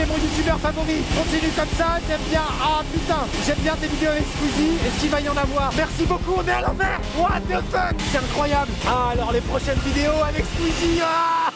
es mon youtubeur favori. Continue comme ça, j'aime bien. Ah putain, j'aime bien tes vidéos avec Squeezie. Est-ce qu'il va y en avoir? Merci beaucoup, on est à l'envers. What the fuck? C'est incroyable. Ah, alors les prochaines vidéos avec Squeezie. Ah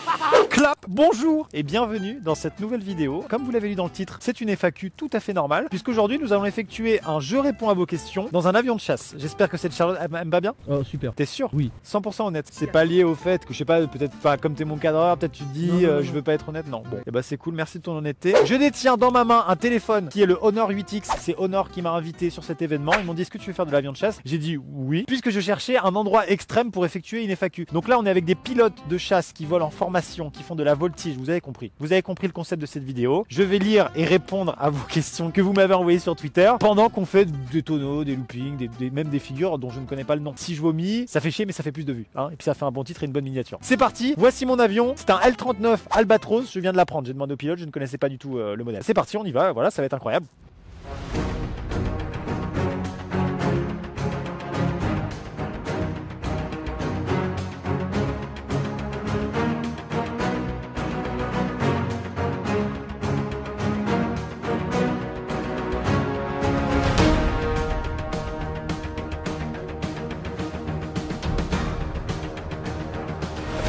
clap. Bonjour et bienvenue dans cette nouvelle vidéo. Comme vous l'avez lu dans le titre, c'est une FAQ tout à fait normale, puisqu'aujourd'hui nous allons effectuer un je réponds à vos questions dans un avion de chasse. J'espère que cette Charlotte, elle va bien? Oh super. T'es sûr? Oui. 100% honnête. C'est pas lié au fait que je sais pas, peut-être pas comme t'es mon cadreur, peut-être tu te dis non. je veux pas être honnête. Non. Bon, et bah c'est cool, merci de ton honnêteté. Je détiens dans ma main un téléphone qui est le Honor 8X. C'est Honor qui m'a invité sur cet événement. Ils m'ont dit est-ce que tu veux faire de l'avion de chasse? J'ai dit oui, puisque je cherchais un endroit extrême pour effectuer une FAQ. Donc là on est avec des pilotes de chasse qui volent en formation, qui font de la voltige. Vous avez compris. Vous avez compris le concept de cette vidéo. Je vais lire et répondre à vos questions que vous m'avez envoyées sur Twitter pendant qu'on fait des tonneaux, des loopings, même des figures dont je ne connais pas le nom. Si je vomis, ça fait chier mais ça fait plus de vues. Hein, et puis ça fait un bon titre et une bonne miniature. C'est parti, voici mon avion. C'est un L39 Albatros. Je viens de l'apprendre. J'ai demandé au pilote, je ne connaissais pas du tout le modèle. C'est parti, on y va. Voilà, ça va être incroyable.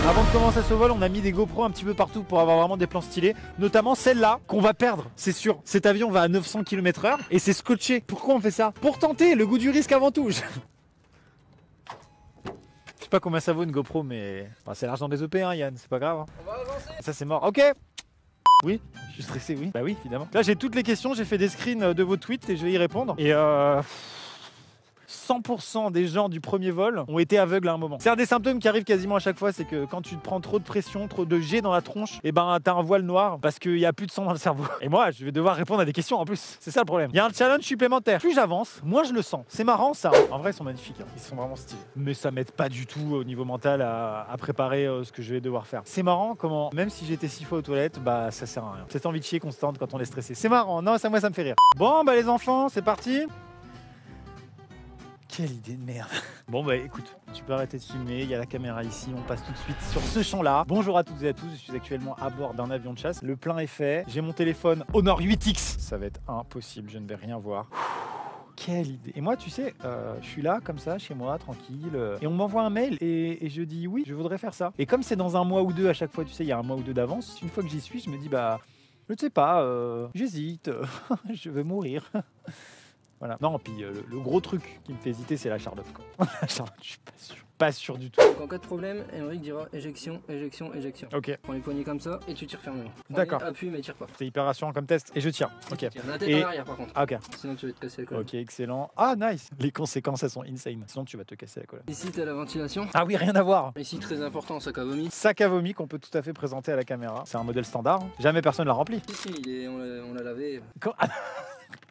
Avant de commencer ce vol, on a mis des GoPro un petit peu partout pour avoir vraiment des plans stylés. Notamment celle-là, qu'on va perdre, c'est sûr. Cet avion va à 900 km/h et c'est scotché. Pourquoi on fait ça? Pour tenter, le goût du risque avant tout. Je sais pas combien ça vaut une GoPro, mais enfin, c'est l'argent des EP, hein, Yann, c'est pas grave. Hein. On va avancer. Ça, c'est mort. Ok. Oui, je suis stressé, oui. Bah oui, évidemment. Là, j'ai toutes les questions, j'ai fait des screens de vos tweets et je vais y répondre. Et 100% des gens du premier vol ont été aveugles à un moment. C'est un des symptômes qui arrive quasiment à chaque fois, c'est que quand tu te prends trop de pression, trop de jet dans la tronche, et ben t'as un voile noir parce qu'il n'y a plus de sang dans le cerveau. Et moi, je vais devoir répondre à des questions en plus. C'est ça le problème. Il y a un challenge supplémentaire. Plus j'avance, moins je le sens. C'est marrant ça. En vrai, ils sont magnifiques. Hein. Ils sont vraiment stylés. Mais ça m'aide pas du tout au niveau mental à préparer ce que je vais devoir faire. C'est marrant comment, même si j'étais 6 fois aux toilettes, bah ça sert à rien. Cette envie de chier constante quand on est stressé. C'est marrant. Non, ça, moi, ça me fait rire. Bon, bah les enfants, c'est parti. Quelle idée de merde. Bon bah écoute, tu peux arrêter de filmer, il y a la caméra ici, on passe tout de suite sur ce champ-là. Bonjour à toutes et à tous, je suis actuellement à bord d'un avion de chasse. Le plein est fait, j'ai mon téléphone Honor 8X. Ça va être impossible, je ne vais rien voir. Quelle idée. Et moi tu sais, je suis là comme ça, chez moi, tranquille. Et on m'envoie un mail et je dis oui, je voudrais faire ça. Et comme c'est dans un mois ou deux à chaque fois, tu sais, il y a un mois ou deux d'avance, une fois que j'y suis, je me dis bah, je ne sais pas, j'hésite, je vais mourir. Voilà. Non, puis le gros truc qui me fait hésiter, c'est la Charlotte. Quoi. La Charlotte, je suis pas sûr. Pas sûr du tout. Donc en cas de problème, Emeric dira éjection, éjection, éjection. Ok. Prends les poignées comme ça et tu tires fermement. D'accord. Appuie mais tire pas. C'est hyper rassurant comme test. Et je tire. Ok. Tire la tête Et... en arrière par contre. Ah, ok. Sinon tu vas te casser la colonne. Ok, excellent. Ah, nice. Les conséquences, elles sont insane. Sinon, tu vas te casser la colonne. Ici t'as la ventilation. Ah oui, rien à voir. Ici très important, sac à vomi. Sac à vomi qu'on peut tout à fait présenter à la caméra. C'est un modèle standard. Jamais personne l'a rempli. Ici on l'a lavé.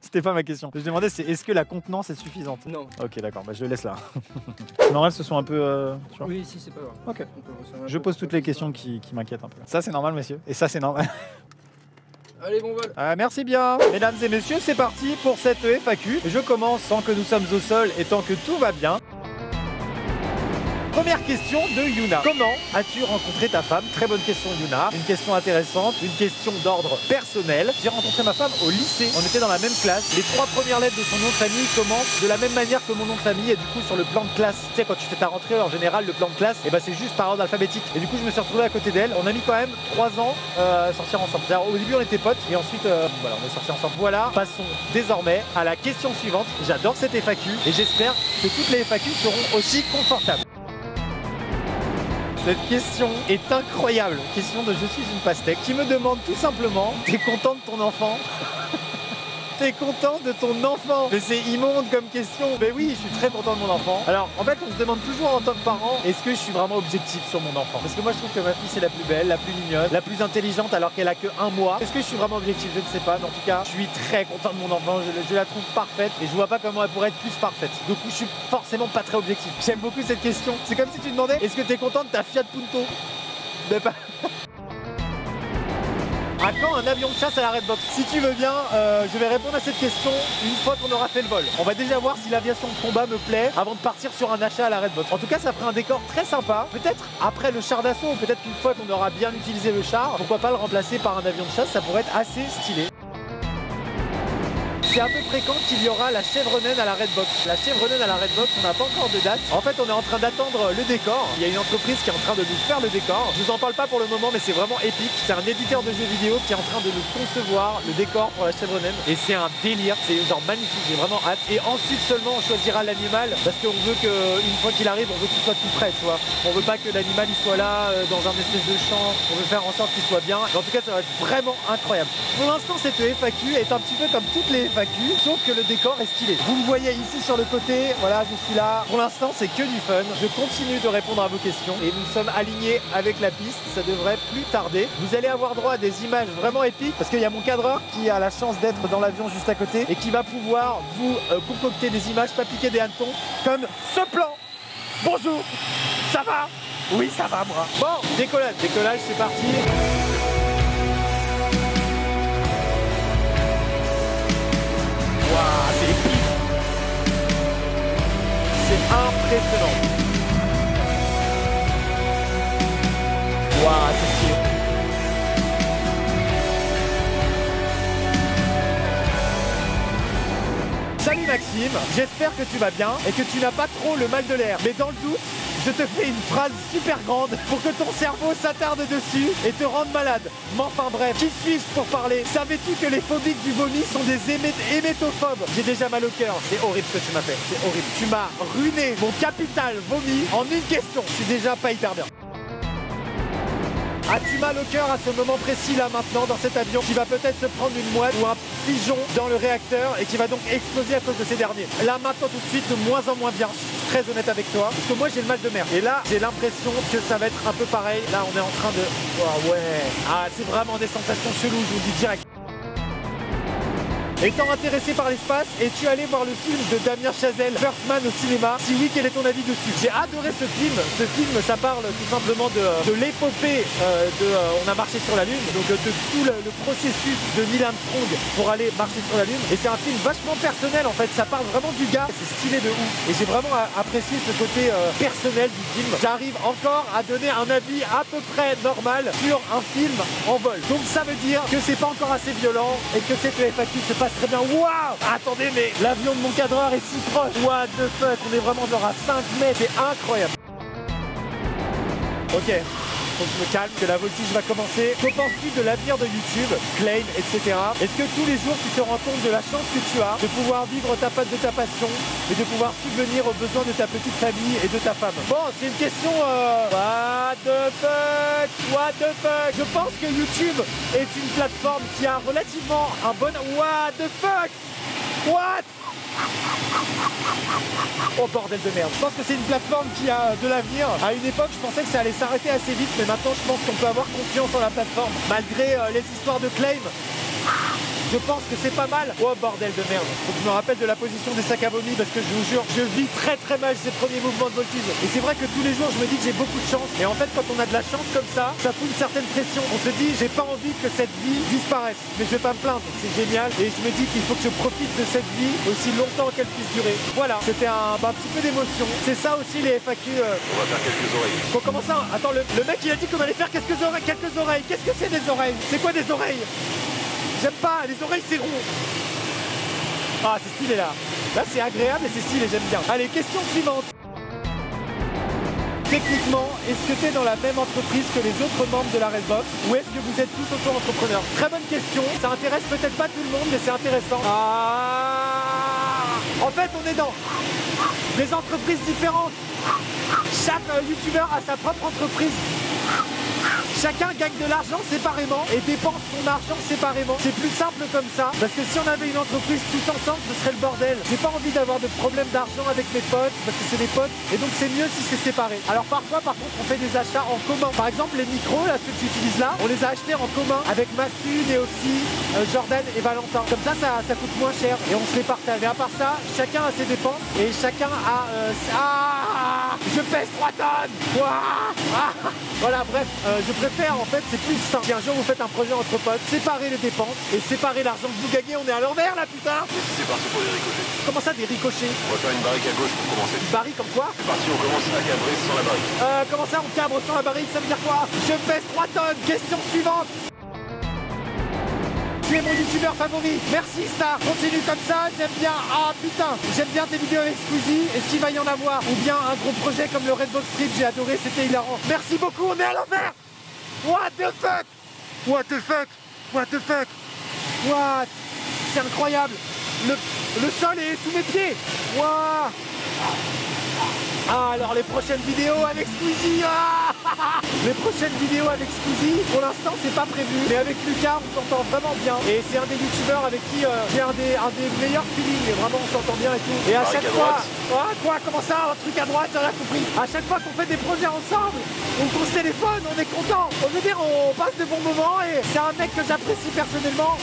C'était pas ma question. Je demandais c'est est-ce que la contenance est suffisante? Non. Ok, d'accord, bah je le laisse là. C'est normal, ce sont un peu. Oui, ici c'est pas grave. Ok. Je pose toutes les questions qui m'inquiètent un peu. Ça c'est normal, messieurs. Et ça c'est normal. Allez, bon vol. Merci bien. Mesdames et messieurs, c'est parti pour cette FAQ. Je commence sans que nous sommes au sol et tant que tout va bien. Première question de Yuna. Comment as-tu rencontré ta femme? Très bonne question Yuna. Une question intéressante, une question d'ordre personnel. J'ai rencontré ma femme au lycée. On était dans la même classe. Les 3 premières lettres de son nom de famille commencent de la même manière que mon nom de famille et du coup sur le plan de classe. Tu sais quand tu fais ta rentrée en général le plan de classe, et bah c'est juste par ordre alphabétique. Et du coup je me suis retrouvé à côté d'elle. On a mis quand même 3 ans à sortir ensemble. Au début on était potes et ensuite voilà on est sortis ensemble. Voilà, passons désormais à la question suivante. J'adore cette FAQ et j'espère que toutes les FAQ seront aussi confortables. Cette question est incroyable. Question de je suis une pastèque qui me demande tout simplement: t'es content de ton enfant? T'es content de ton enfant? Mais c'est immonde comme question. Mais oui, je suis très content de mon enfant. Alors, en fait, on se demande toujours en tant que parent, est-ce que je suis vraiment objectif sur mon enfant? Parce que moi, je trouve que ma fille, c'est la plus belle, la plus mignonne, la plus intelligente alors qu'elle a que 1 mois. Est-ce que je suis vraiment objectif? Je ne sais pas. Mais en tout cas, je suis très content de mon enfant. Je la trouve parfaite et je vois pas comment elle pourrait être plus parfaite. Du coup, je suis forcément pas très objectif. J'aime beaucoup cette question. C'est comme si tu demandais, est-ce que t'es content de ta Fiat Punto? Mais pas... À quand un avion de chasse à la Redbox? Si tu veux bien, je vais répondre à cette question une fois qu'on aura fait le vol. On va déjà voir si l'aviation de combat me plaît avant de partir sur un achat à la Redbox. En tout cas, ça ferait un décor très sympa. Peut-être après le char d'assaut, ou peut-être qu'une fois qu'on aura bien utilisé le char, pourquoi pas le remplacer par un avion de chasse, ça pourrait être assez stylé. C'est à peu près quand qu'il y aura la chèvre naine à la Redbox. La chèvre naine à la Redbox, on n'a pas encore de date. En fait, on est en train d'attendre le décor. Il y a une entreprise qui est en train de nous faire le décor. Je vous en parle pas pour le moment, mais c'est vraiment épique. C'est un éditeur de jeux vidéo qui est en train de nous concevoir le décor pour la chèvre naine. Et c'est un délire, c'est genre magnifique, j'ai vraiment hâte. Et ensuite seulement on choisira l'animal, parce qu'on veut qu'une fois qu'il arrive, on veut qu'il soit tout prêt, tu vois. On veut pas que l'animal il soit là dans un espèce de champ. On veut faire en sorte qu'il soit bien. Mais en tout cas, ça va être vraiment incroyable. Pour l'instant, cette FAQ est un petit peu comme toutes les FAQ, sauf que le décor est stylé. Vous me voyez ici sur le côté, voilà, je suis là. Pour l'instant, c'est que du fun. Je continue de répondre à vos questions et nous sommes alignés avec la piste. Ça devrait plus tarder. Vous allez avoir droit à des images vraiment épiques parce qu'il y a mon cadreur qui a la chance d'être dans l'avion juste à côté et qui va pouvoir vous concocter des images, pas piquer des hannetons, comme ce plan. Bonjour, ça va? Oui, ça va, moi. Bon, décollage. Décollage, c'est parti. Waouh, c'est épique. C'est impressionnant. Waouh, c'est stylé. Salut Maxime, j'espère que tu vas bien et que tu n'as pas trop le mal de l'air. Mais dans le doute, je te fais une phrase super grande pour que ton cerveau s'attarde dessus et te rende malade. Mais enfin bref, qui suis-je pour parler? Savais-tu que les phobiques du vomi sont des hémétophobes? J'ai déjà mal au cœur. C'est horrible ce que tu m'as fait. C'est horrible. Tu m'as ruiné mon capital vomi en une question. Je suis déjà pas hyper bien. As-tu mal au cœur à ce moment précis là maintenant dans cet avion qui va peut-être se prendre une mouette ou un pigeon dans le réacteur et qui va donc exploser à cause de ces derniers? Là maintenant tout de suite de moins en moins bien, je suis très honnête avec toi parce que moi j'ai le mal de mer et là j'ai l'impression que ça va être un peu pareil. Là on est en train de... Oh ouais. Ah c'est vraiment des sensations cheloues, je vous le dis direct. Étant intéressé par l'espace, es-tu allé voir le film de Damien Chazelle, First Man au cinéma? Si oui, quel est ton avis dessus? J'ai adoré ce film. Ce film, ça parle tout simplement de l'épopée On a marché sur la Lune, donc de tout le processus de Neil Armstrong pour aller marcher sur la Lune. Et c'est un film vachement personnel en fait, ça parle vraiment du gars, c'est stylé de ouf. Et j'ai vraiment apprécié ce côté personnel du film. J'arrive encore à donner un avis à peu près normal sur un film en vol. Donc ça veut dire que c'est pas encore assez violent et que cette FAQ se passe très bien. Waouh! Attendez, mais l'avion de mon cadreur est si proche. What the fuck? On est vraiment genre à 5 mètres. C'est incroyable. Ok, faut que je me calme, que la voltige va commencer. Que penses-tu de l'avenir de YouTube, Claim, etc. Est-ce que tous les jours tu te rends compte de la chance que tu as de pouvoir vivre ta patte de ta passion et de pouvoir subvenir aux besoins de ta petite famille et de ta femme? Bon, c'est une question what the fuck? What the fuck? Je pense que YouTube est une plateforme qui a relativement un bon... What the fuck? What? Oh bordel de merde. Je pense que c'est une plateforme qui a de l'avenir. À une époque, je pensais que ça allait s'arrêter assez vite, mais maintenant, je pense qu'on peut avoir confiance en la plateforme. Malgré les histoires de claim, je pense que c'est pas mal. Oh bordel de merde. Faut que je me rappelle de la position des sacs à vomi parce que je vous jure, je vis très très mal ces premiers mouvements de voltige. Et c'est vrai que tous les jours, je me dis que j'ai beaucoup de chance. Et en fait, quand on a de la chance comme ça fout une certaine pression. On se dit, j'ai pas envie que cette vie disparaisse. Mais je vais pas me plaindre, c'est génial. Et je me dis qu'il faut que je profite de cette vie aussi longtemps qu'elle puisse durer. Voilà, c'était un petit peu d'émotion. C'est ça aussi les FAQ. On va faire quelques oreilles. Faut commencer. Attends, le mec il a dit qu'on allait faire quelques oreilles. Qu'est-ce que c'est des oreilles? C'est quoi des oreilles? J'aime pas, les oreilles c'est rond. Ah c'est stylé là. Là c'est agréable et c'est stylé, j'aime bien. Allez, question suivante. Techniquement, est-ce que tu es dans la même entreprise que les autres membres de la Redbox ou est-ce que vous êtes tous auto-entrepreneurs? Très bonne question, ça intéresse peut-être pas tout le monde mais c'est intéressant. En fait on est dans des entreprises différentes. Chaque youtubeur a sa propre entreprise. Chacun gagne de l'argent séparément et dépense son argent séparément. C'est plus simple comme ça, parce que si on avait une entreprise tous ensemble, ce serait le bordel. J'ai pas envie d'avoir de problème d'argent avec mes potes, parce que c'est des potes, et donc c'est mieux si c'est séparé. Alors parfois, par contre, on fait des achats en commun. Par exemple, les micros, là, ceux que j'utilise là, on les a achetés en commun avec Mastu, Neoxy, Jordan et Valentin. Comme ça coûte moins cher et on se les partage. Et à part ça, chacun a ses dépenses et chacun a... Je pèse 3 tonnes. Voilà, bref, je préfère en fait, c'est plus simple. Si un jour vous faites un projet entre potes, séparer les dépenses et séparer l'argent que vous gagnez, on est à l'envers là, putain. C'est parti pour les ricochets. Comment ça, des ricochets? On va faire une barrique à gauche pour commencer. Une barrique comme quoi? C'est parti, on commence à cabrer sans la barrique. Comment ça, on cabre sur la barrique? Ça veut dire quoi? Je pèse 3 tonnes. Question suivante. Tu es mon youtubeur favori. Merci Star. Continue comme ça, j'aime bien. Ah putain, j'aime bien tes vidéos avec Squeezie. Est-ce qu'il va y en avoir? Ou bien un gros projet comme le Redbox Trip, j'ai adoré, c'était hilarant. Merci beaucoup, on est à l'envers. What the fuck? What the fuck? What the fuck? What? C'est incroyable. Le sol est sous mes pieds. What? Ah, alors les prochaines vidéos avec Squeezie. Les prochaines vidéos avec Squeezie, pour l'instant c'est pas prévu, mais avec Lucas on s'entend vraiment bien et c'est un des youtubeurs avec qui j'ai un des meilleurs feelings, et vraiment on s'entend bien et tout. Et à chaque fois, quoi, comment ça, un truc à droite, on a compris. À chaque fois qu'on fait des projets ensemble, ou qu'on se téléphone, on est content. On veut dire, on passe de bons moments et c'est un mec que j'apprécie personnellement.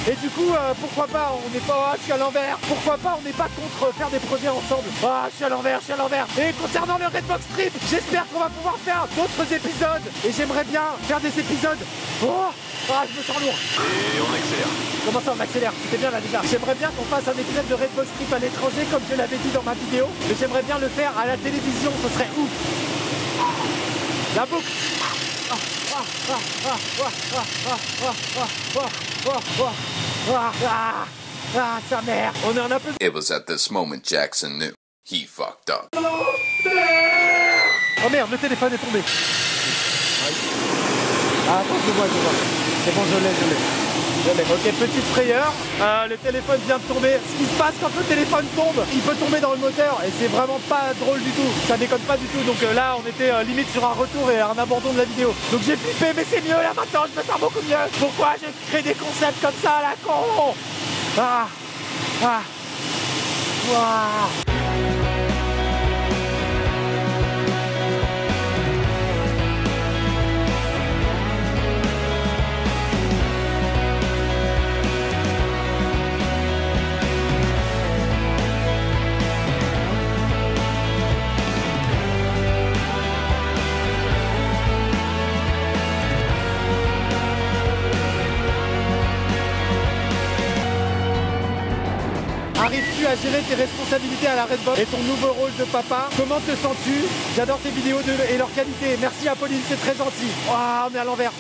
Et du coup, pourquoi pas, on n'est pas, je suis à l'envers. Pourquoi pas, on n'est pas contre faire des projets ensemble. Je suis à l'envers, je suis à l'envers. Et concernant le Redbox Trip, j'espère qu'on va pouvoir faire d'autres épisodes. Et j'aimerais bien faire des épisodes. Je me sens lourd. Et on accélère. Comment ça on accélère? C'était bien là déjà. J'aimerais bien qu'on fasse un épisode de Redbox Trip à l'étranger comme je l'avais dit dans ma vidéo. Mais j'aimerais bien le faire à la télévision, ce serait ouf. La boucle. Sa mère. On est en un peu... It was at this moment Jackson knew he fucked up. Oh merde, le téléphone est tombé. Attends, je vois. C'est bon, je l'ai. Ok, petite frayeur. Le téléphone vient de tomber. Ce qui se passe quand le téléphone tombe, il peut tomber dans le moteur et c'est vraiment pas drôle du tout. Ça déconne pas du tout. Donc là, on était limite sur un retour et un abandon de la vidéo. Donc j'ai flippé, mais c'est mieux là maintenant. Je me sens beaucoup mieux. Pourquoi j'ai créé des concepts comme ça à la con? Arrives-tu à gérer tes responsabilités à la Redbox et ton nouveau rôle de papa? Comment te sens-tu? J'adore tes vidéos et leur qualité. Merci Apolline, c'est très gentil. On est à l'envers.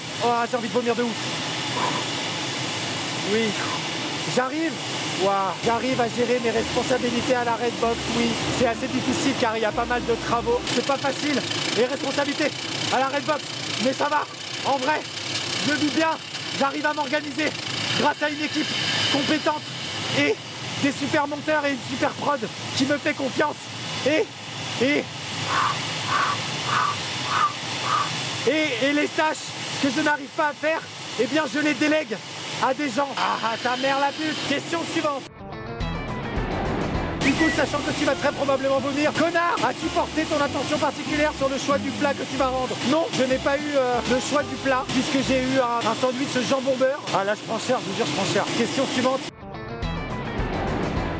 J'ai envie de vomir de ouf. Oui. J'arrive. J'arrive à gérer mes responsabilités à la Redbox. Oui, c'est assez difficile car il y a pas mal de travaux. C'est pas facile. Les responsabilités à la Redbox. Mais ça va. En vrai, je vis bien. J'arrive à m'organiser grâce à une équipe compétente et des super monteurs et une super prod qui me fait confiance. Et les tâches que je n'arrive pas à faire, eh bien je les délègue à des gens. Ta mère la pute. Question suivante. Du coup, sachant que tu vas très probablement vomir, connard, as-tu porté ton attention particulière sur le choix du plat que tu vas rendre? Non, je n'ai pas eu le choix du plat puisque j'ai eu un sandwich jambon beurre. Là je prends cher, je vous jure je prends cher. Question suivante.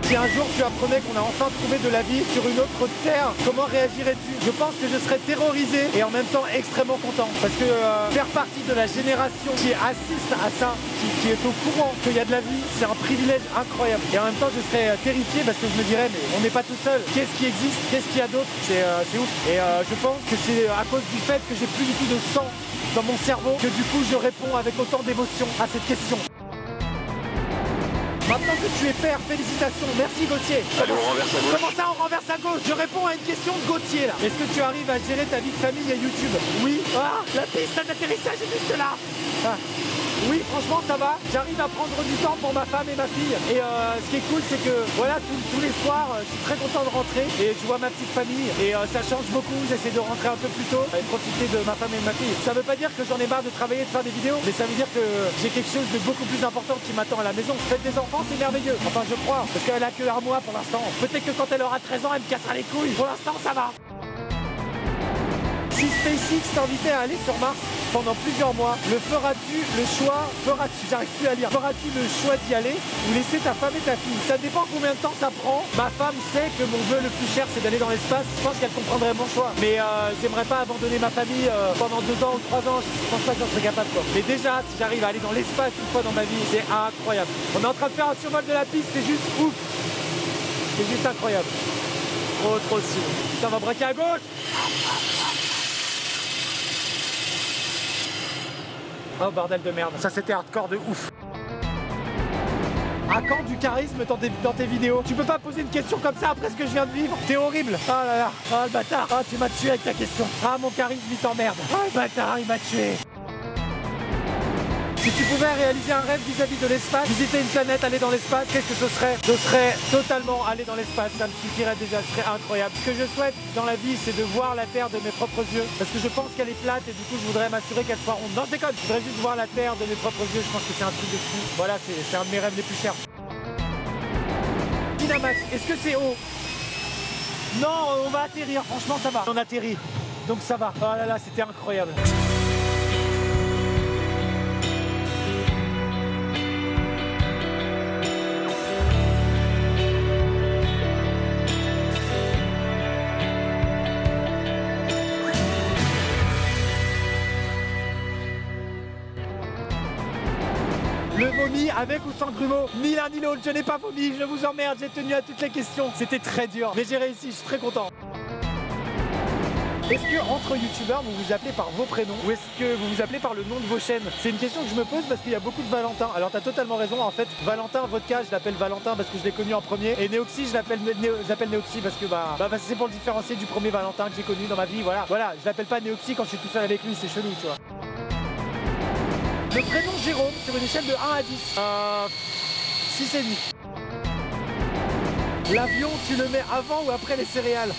Si un jour tu apprenais qu'on a enfin trouvé de la vie sur une autre terre, comment réagirais-tu? Je pense que je serais terrorisé et en même temps extrêmement content. Parce que faire partie de la génération qui assiste à ça, qui est au courant qu'il y a de la vie, c'est un privilège incroyable. Et en même temps je serais terrifié parce que je me dirais mais on n'est pas tout seul. Qu'est-ce qui existe? Qu'est-ce qu'il y a d'autre? C'est ouf. Et je pense que c'est à cause du fait que j'ai plus du tout de sang dans mon cerveau que du coup je réponds avec autant d'émotion à cette question. Maintenant que tu es père, félicitations, merci Gauthier. Allez, on renverse à gauche. Comment ça, on renverse à gauche? Je réponds à une question de Gauthier là. Est-ce que tu arrives à gérer ta vie de famille et YouTube? Oui. La piste d'atterrissage est juste là. Oui, franchement, ça va. J'arrive à prendre du temps pour ma femme et ma fille. Et ce qui est cool, c'est que voilà, tous les soirs, je suis très content de rentrer et je vois ma petite famille. Et ça change beaucoup. J'essaie de rentrer un peu plus tôt et profiter de ma femme et de ma fille. Ça veut pas dire que j'en ai marre de travailler et de faire des vidéos, mais ça veut dire que j'ai quelque chose de beaucoup plus important qui m'attend à la maison. Faites des enfants, c'est merveilleux. Enfin, je crois. Parce qu'elle a que un mois pour l'instant. Peut-être que quand elle aura 13 ans, elle me cassera les couilles. Pour l'instant, ça va. Si SpaceX t'invitait à aller sur Mars pendant plusieurs mois, j'arrive plus à lire, feras-tu le choix d'y aller ou laisser ta femme et ta fille? Ça dépend combien de temps ça prend. Ma femme sait que mon vœu le plus cher c'est d'aller dans l'espace. Je pense qu'elle comprendrait mon choix. Mais j'aimerais pas abandonner ma famille pendant 2 ans ou 3 ans. Je pense pas que j'en serais capable quoi. Mais déjà, si j'arrive à aller dans l'espace une fois dans ma vie, c'est incroyable. On est en train de faire un survol de la piste, c'est juste ouf. C'est juste incroyable. Trop stylé. Putain, on va braquer à gauche. Oh bordel de merde. Ça c'était hardcore de ouf. À quand du charisme dans tes vidéos? Tu peux pas poser une question comme ça après ce que je viens de vivre? T'es horrible. Oh là là. Oh le bâtard. Oh tu m'as tué avec ta question. Ah mon charisme il t'emmerde. Oh le bâtard il m'a tué. Si tu pouvais réaliser un rêve vis-à-vis de l'espace, visiter une planète, aller dans l'espace, qu'est-ce que ce serait? Ce serait totalement aller dans l'espace, ça me suffirait déjà, ce serait incroyable. Ce que je souhaite dans la vie, c'est de voir la Terre de mes propres yeux, parce que je pense qu'elle est plate et du coup je voudrais m'assurer qu'elle soit ronde. Non, je déconne, je voudrais juste voir la Terre de mes propres yeux, je pense que c'est un truc de fou. Voilà, c'est un de mes rêves les plus chers. Dynamax, est-ce que c'est haut? Non, on va atterrir, franchement ça va. On atterrit, donc ça va. Oh là là, c'était incroyable. Le vomi avec ou sans grumeaux? Ni l'un ni l'autre, je n'ai pas vomi, je vous emmerde, j'ai tenu à toutes les questions. C'était très dur, mais j'ai réussi, je suis très content. Est-ce que entre youtubeurs vous vous appelez par vos prénoms ou est-ce que vous vous appelez par le nom de vos chaînes? C'est une question que je me pose parce qu'il y a beaucoup de Valentin. Alors t'as totalement raison, en fait Valentin Vodka je l'appelle Valentin parce que je l'ai connu en premier, et Neoxy je l'appelle Neoxy parce que c'est pour le différencier du premier Valentin que j'ai connu dans ma vie. Voilà, je l'appelle pas Neoxy quand je suis tout seul avec lui, c'est chelou tu vois. Le prénom Jérôme sur une échelle de 1 à 10. 6,5. L'avion, tu le mets avant ou après les céréales?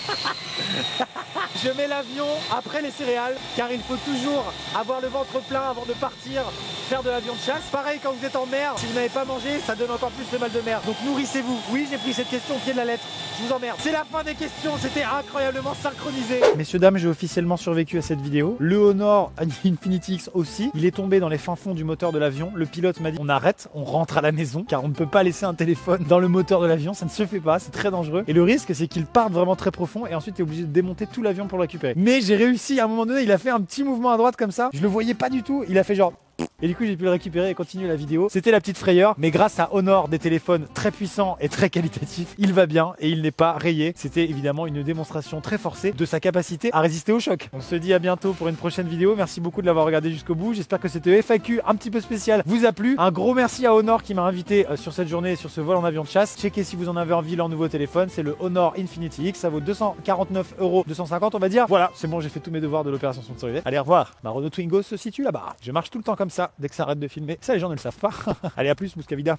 Je mets l'avion après les céréales, car il faut toujours avoir le ventre plein avant de partir faire de l'avion de chasse. Pareil quand vous êtes en mer, si vous n'avez pas mangé, ça donne encore plus de mal de mer. Donc nourrissez-vous. Oui, j'ai pris cette question au pied de la lettre. Je vous emmerde. C'est la fin des questions, c'était incroyablement synchronisé. Messieurs, dames, j'ai officiellement survécu à cette vidéo. Le Honor Infinity X aussi. Il est tombé dans les fins fonds du moteur de l'avion. Le pilote m'a dit on arrête, on rentre à la maison, car on ne peut pas laisser un téléphone dans le moteur de l'avion, ça ne se fait pas, c'est très dangereux. Et le risque, c'est qu'il parte vraiment très profond et ensuite tu es obligé de démonter tout l'avion pour le récupérer. Mais j'ai réussi, à un moment donné, il a fait un petit mouvement à droite comme ça. Je le voyais pas du tout, il a fait genre... Et du coup j'ai pu le récupérer et continuer la vidéo. C'était la petite frayeur, mais grâce à Honor, des téléphones très puissants et très qualitatifs, il va bien et il n'est pas rayé. C'était évidemment une démonstration très forcée de sa capacité à résister au choc. On se dit à bientôt pour une prochaine vidéo. Merci beaucoup de l'avoir regardé jusqu'au bout. J'espère que cette FAQ un petit peu spéciale vous a plu. Un gros merci à Honor qui m'a invité sur cette journée et sur ce vol en avion de chasse. Checkez si vous en avez envie leur nouveau téléphone, c'est le Honor Infinity X. Ça vaut 249 €, 250 on va dire. Voilà, c'est bon, j'ai fait tous mes devoirs de l'opération sponsorisée. Allez, au revoir. Ma Renault Twingo se situe là-bas. Je marche tout le temps comme ça dès que ça arrête de filmer. Ça, les gens ne le savent pas. Allez, à plus, Mouscavida.